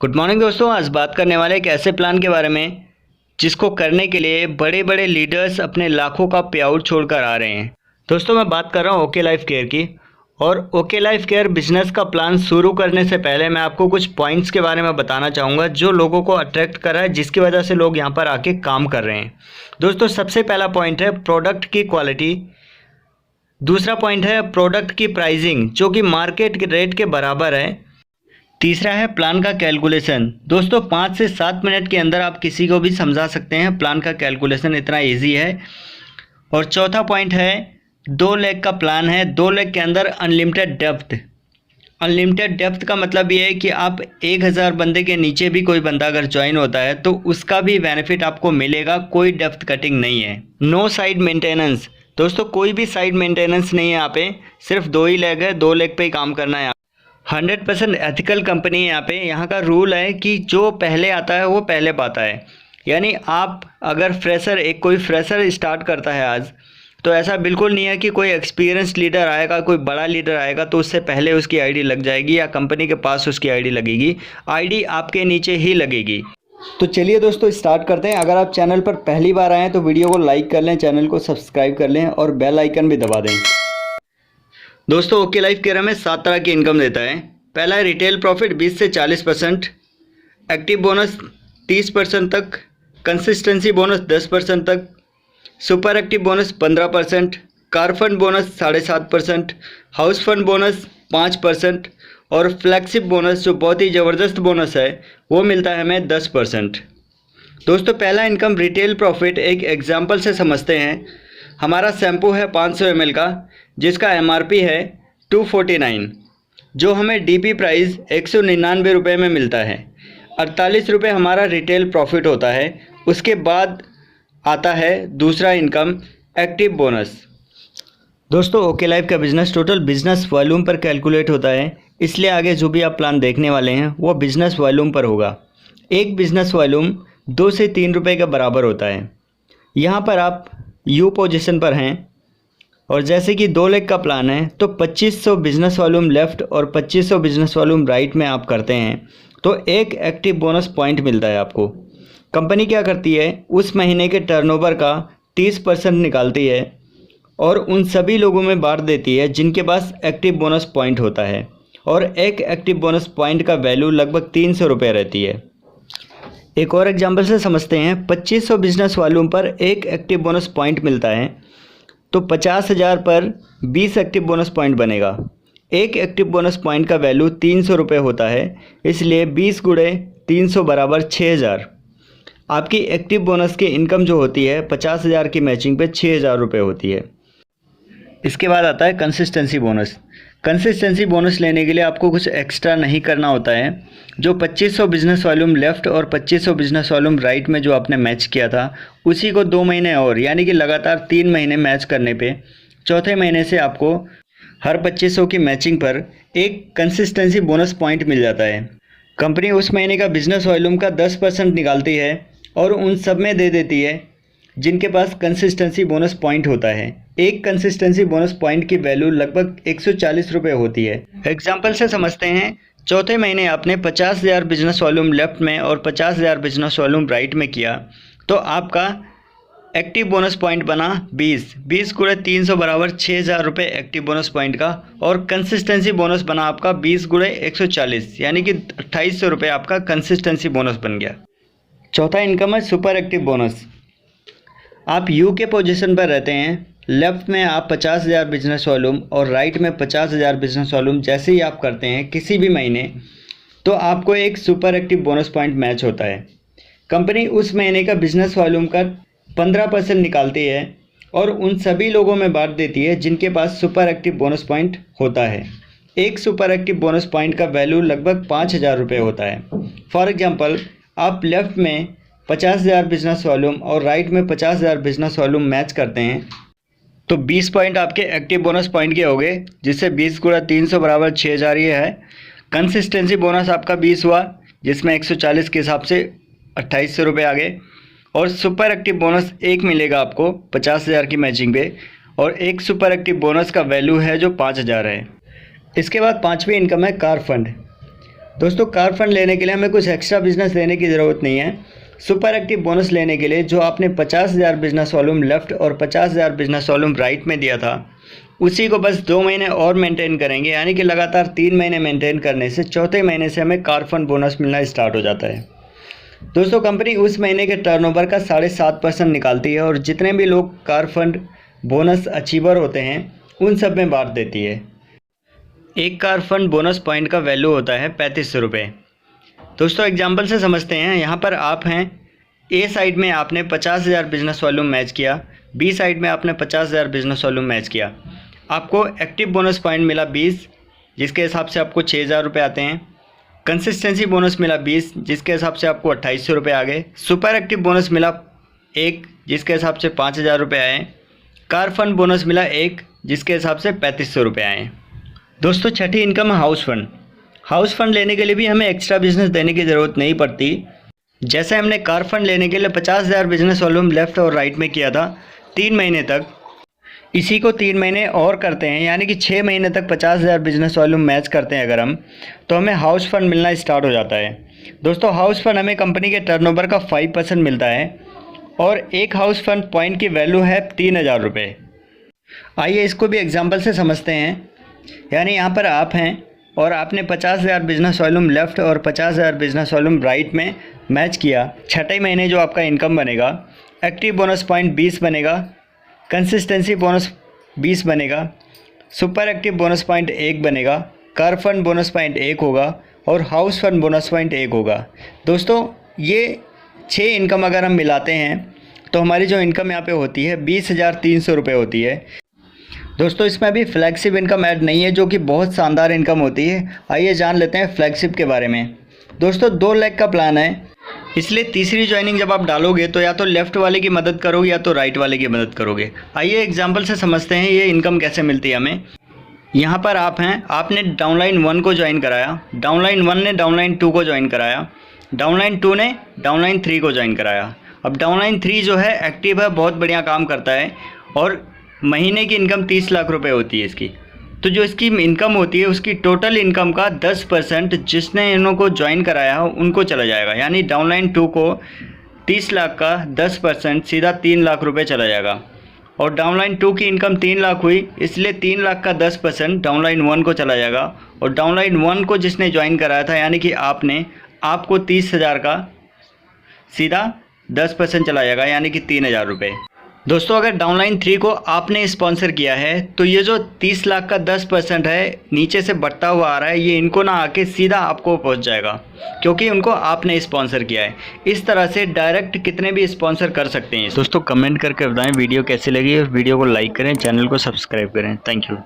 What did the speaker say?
Good morning दोस्तों। आज बात करने वाले एक ऐसे प्लान के बारे में जिसको करने के लिए बड़े बड़े लीडर्स अपने लाखों का पे आउट छोड़कर आ रहे हैं। दोस्तों मैं बात कर रहा हूँ ओके लाइफ केयर की। और ओके लाइफ केयर बिजनेस का प्लान शुरू करने से पहले मैं आपको कुछ पॉइंट्स के बारे में बताना चाहूँगा जो लोगों को अट्रैक्ट कर रहा है, जिसकी वजह से लोग यहाँ पर आके काम कर रहे हैं। दोस्तों सबसे पहला पॉइंट है प्रोडक्ट की क्वालिटी। दूसरा पॉइंट है प्रोडक्ट की प्राइसिंग जो कि मार्केट के रेट के बराबर है। तीसरा है प्लान का कैलकुलेशन। दोस्तों 5 से 7 मिनट के अंदर आप किसी को भी समझा सकते हैं, प्लान का कैलकुलेशन इतना इजी है। और चौथा पॉइंट है 2 लेग का प्लान है। 2 लेग के अंदर अनलिमिटेड डेप्थ। अनलिमिटेड डेप्थ का मतलब ये है कि आप 1000 बंदे के नीचे भी कोई बंदा अगर ज्वाइन होता है तो उसका भी बेनिफिट आपको मिलेगा, कोई डेप्थ कटिंग नहीं है। No side maintenance. दोस्तों कोई भी साइड मेंटेनेंस नहीं है यहाँ पे, सिर्फ 2 ही लेग है, 2 लेग पे ही काम करना है। 100% एथिकल कंपनी है यहाँ पे। यहाँ का रूल है कि जो पहले आता है वो पहले पाता है। यानी आप अगर कोई फ्रेशर स्टार्ट करता है आज, तो ऐसा बिल्कुल नहीं है कि कोई एक्सपीरियंस लीडर आएगा, कोई बड़ा लीडर आएगा तो उससे पहले उसकी आईडी लग जाएगी या कंपनी के पास उसकी आईडी लगेगी। आईडी आपके नीचे ही लगेगी। तो चलिए दोस्तों स्टार्ट करते हैं। अगर आप चैनल पर पहली बार आए हैं तो वीडियो को लाइक कर लें, चैनल को सब्सक्राइब कर लें और बेल आइकन भी दबा दें। दोस्तों ओके लाइफ केयर हमें 7 तरह की इनकम देता है। पहला है रिटेल प्रॉफिट 20 से 40%, एक्टिव बोनस 30% तक, कंसिस्टेंसी बोनस 10% तक, super active bonus 15%, car fund bonus 7.5%, house fund bonus 5% और फ्लैगशिप बोनस जो बहुत ही ज़बरदस्त बोनस है वो मिलता है हमें 10%। दोस्तों पहला इनकम रिटेल प्रॉफिट एक एग्जाम्पल से समझते हैं। हमारा शैम्पू है 500 ml का जिसका MRP है 249, जो हमें DP प्राइस 199 रुपये में मिलता है। 48 रुपये हमारा रिटेल प्रॉफिट होता है। उसके बाद आता है दूसरा इनकम एक्टिव बोनस। दोस्तों ओके लाइफ का बिज़नेस टोटल बिजनेस वॉल्यूम पर कैलकुलेट होता है, इसलिए आगे जो भी आप प्लान देखने वाले हैं वो बिज़नेस वॉल्यूम पर होगा। एक बिज़नेस वॉल्यूम 2 से 3 रुपये के बराबर होता है। यहाँ पर आप यू पोजीशन पर हैं और जैसे कि 2 लेग का प्लान है तो 2500 बिजनेस वॉल्यूम लेफ़्ट और 2500 बिजनेस वॉल्यूम राइट में आप करते हैं तो एक एक्टिव बोनस पॉइंट मिलता है आपको। कंपनी क्या करती है, उस महीने के टर्नओवर का 30% निकालती है और उन सभी लोगों में बांट देती है जिनके पास एक्टिव बोनस पॉइंट होता है। और एक एक्टिव बोनस पॉइंट का वैल्यू लगभग 300 रुपये रहती है। एक और एग्जाम्पल से समझते हैं। 2500 बिजनेस वॉल्यूम पर एक एक्टिव बोनस पॉइंट मिलता है तो 50,000 पर 20 एक्टिव बोनस पॉइंट बनेगा। एक एक्टिव बोनस पॉइंट का वैल्यू 300 रुपये होता है, इसलिए 20 गुणे 300 बराबर 6000। आपकी एक्टिव बोनस की इनकम जो होती है 50,000 की मैचिंग पे 6000 रुपये होती है। इसके बाद आता है कंसिस्टेंसी बोनस। कंसिस्टेंसी बोनस लेने के लिए आपको कुछ एक्स्ट्रा नहीं करना होता है। जो 2500 बिजनेस वॉल्यूम लेफ़्ट और 2500 बिजनेस वॉल्यूम राइट में जो आपने मैच किया था उसी को 2 महीने और यानी कि लगातार 3 महीने मैच करने पे चौथे महीने से आपको हर 2500 की मैचिंग पर एक कंसिस्टेंसी बोनस पॉइंट मिल जाता है। कंपनी उस महीने का बिजनेस वॉल्यूम का 10% निकालती है और उन सब में दे देती है जिनके पास कंसिस्टेंसी बोनस पॉइंट होता है। एक कंसिस्टेंसी बोनस पॉइंट की वैल्यू लगभग 140 रुपये होती है। एग्जाम्पल से समझते हैं। चौथे महीने आपने 50,000 बिजनेस वॉल्यूम लेफ्ट में और 50,000 बिजनेस वॉल्यूम राइट में किया तो आपका एक्टिव बोनस पॉइंट बना 20 गुणे 300 बराबर 6000 रुपये एक्टिव बोनस पॉइंट का। और कंसिस्टेंसी बोनस बना आपका 20 गुणे 140 यानी कि 2800 रुपये आपका कंसिस्टेंसी बोनस बन गया। चौथा इनकम है सुपर एक्टिव बोनस। आप यू के पोजीशन पर रहते हैं। लेफ़्ट में आप 50,000 बिजनेस वॉल्यूम और राइट में 50,000 बिजनेस वॉल्यूम जैसे ही आप करते हैं किसी भी महीने तो आपको एक super active bonus point match होता है। कंपनी उस महीने का बिजनेस वॉल्यूम का 15% निकालती है और उन सभी लोगों में बांट देती है जिनके पास सुपर एक्टिव बोनस पॉइंट होता है। एक सुपर एक्टिव बोनस पॉइंट का वैल्यू लगभग 5000 रुपये होता है। फॉर एग्जांपल आप लेफ़्ट में 50,000 बिजनेस वॉल्यूम और राइट में 50,000 बिजनेस वॉल्यूम मैच करते हैं तो 20 पॉइंट आपके एक्टिव बोनस पॉइंट के हो गए, जिससे 20 गुणा 300 बराबर 6000 ये है। कंसिस्टेंसी बोनस आपका 20 हुआ जिसमें 140 के हिसाब से 2800 रुपये आ गए। और सुपर एक्टिव बोनस एक मिलेगा आपको 50,000 की मैचिंग पे और एक सुपर एक्टिव बोनस का वैल्यू है जो 5000 है। इसके बाद पांचवी इनकम है कार फंड। दोस्तों कार फंड लेने के लिए हमें कुछ एक्स्ट्रा बिजनेस लेने की ज़रूरत नहीं है। सुपर एक्टिव बोनस लेने के लिए जो आपने 50,000 बिजनेस वॉल्यूम लेफ़्ट और 50,000 बिजनेस वॉल्यूम राइट में दिया था, उसी को बस 2 महीने और मेंटेन करेंगे, यानी कि लगातार 3 महीने मेंटेन करने से चौथे महीने से हमें कार फंड बोनस मिलना स्टार्ट हो जाता है। दोस्तों कंपनी उस महीने के टर्नओवर का 7.5% निकालती है और जितने भी लोग कार फंड बोनस अचीवर होते हैं उन सब में बांट देती है। एक कार फंड बोनस पॉइंट का वैल्यू होता है 3500 रुपये। दोस्तों एग्जाम्पल से समझते हैं। यहाँ पर आप हैं, ए साइड में आपने 50,000 बिजनेस वॉल्यूम मैच किया, बी साइड में आपने 50,000 बिजनेस वॉल्यूम मैच किया। आपको एक्टिव बोनस पॉइंट मिला 20, जिसके हिसाब से आपको 6,000 रुपये आते हैं। कंसिस्टेंसी बोनस मिला 20, जिसके हिसाब से आपको 2,800 रुपये आ गए। सुपर एक्टिव बोनस मिला 1, जिसके हिसाब से 5,000 रुपये आए। कार फंड बोनस मिला 1, जिसके हिसाब से 3,500 रुपये आए। दोस्तों छठी इनकम है हाउस फंड। हाउस फंड लेने के लिए भी हमें एक्स्ट्रा बिजनेस देने की ज़रूरत नहीं पड़ती। जैसे हमने कार फंड लेने के लिए 50,000 बिजनेस वॉल्यूम लेफ़्ट और राइट में किया था 3 महीने तक, इसी को 3 महीने और करते हैं, यानी कि 6 महीने तक 50,000 बिजनेस वॉल्यूम मैच करते हैं अगर हम, तो हमें हाउस फंड मिलना स्टार्ट हो जाता है। दोस्तों हाउस फंड हमें कंपनी के टर्नओवर का 5% मिलता है और एक हाउस फंड पॉइंट की वैल्यू है 3,000 रुपये। आइए इसको भी एग्जाम्पल से समझते हैं। यानी यहाँ पर आप हैं और आपने 50,000 बिजनेस वॉल्यूम लेफ़्ट और 50,000 बिजनेस वॉल्यूम राइट में मैच किया। छठे महीने जो आपका इनकम बनेगा, एक्टिव बोनस पॉइंट 20 बनेगा, कंसिस्टेंसी बोनस 20 बनेगा, सुपर एक्टिव बोनस पॉइंट 1 बनेगा, कार फंड बोनस पॉइंट 1 होगा और हाउस फंड बोनस पॉइंट 1 होगा। दोस्तों ये 6 इनकम अगर हम मिलाते हैं तो हमारी जो इनकम यहाँ पे होती है 20,300 रुपये होती है। दोस्तों इसमें अभी फ्लैगशिप इनकम ऐड नहीं है, जो कि बहुत शानदार इनकम होती है। आइए जान लेते हैं फ्लैगशिप के बारे में। दोस्तों 2 लाख का प्लान है, इसलिए तीसरी ज्वाइनिंग जब आप डालोगे तो या तो लेफ़्ट वाले की मदद करोगे या तो राइट वाले की मदद करोगे। आइए एग्जाम्पल से समझते हैं ये इनकम कैसे मिलती है हमें। यहाँ पर आप हैं, आपने डाउनलाइन 1 को ज्वाइन कराया, डाउनलाइन 1 ने डाउनलाइन 2 को ज्वाइन कराया, डाउनलाइन 2 ने डाउनलाइन 3 को ज्वाइन कराया। अब डाउनलाइन 3 जो है एक्टिव है, बहुत बढ़िया काम करता है और महीने की इनकम 30 लाख रुपए होती है इसकी। तो जो इसकी इनकम होती है उसकी टोटल इनकम का 10% जिसने इन्हों को ज्वाइन कराया हो उनको चला जाएगा। यानी डाउनलाइन 2 को 30 लाख का 10% सीधा 3 लाख रुपए चला जाएगा। और डाउनलाइन 2 की इनकम 3 लाख हुई, इसलिए 3 लाख का 10% डाउनलाइन 1 को चला जाएगा। और डाउनलाइन 1 को जिसने ज्वाइन कराया था, यानी कि आपको 30,000 का सीधा 10% चला जाएगा, यानी कि 3,000 रुपये। दोस्तों अगर डाउनलाइन 3 को आपने स्पॉन्सर किया है तो ये जो 30 लाख का 10% है नीचे से बढ़ता हुआ आ रहा है, ये इनको ना आके सीधा आपको पहुंच जाएगा, क्योंकि उनको आपने स्पॉन्सर किया है। इस तरह से डायरेक्ट कितने भी स्पॉन्सर कर सकते हैं। दोस्तों कमेंट करके बताएं वीडियो कैसी लगी और वीडियो को लाइक करें, चैनल को सब्सक्राइब करें। Thank you.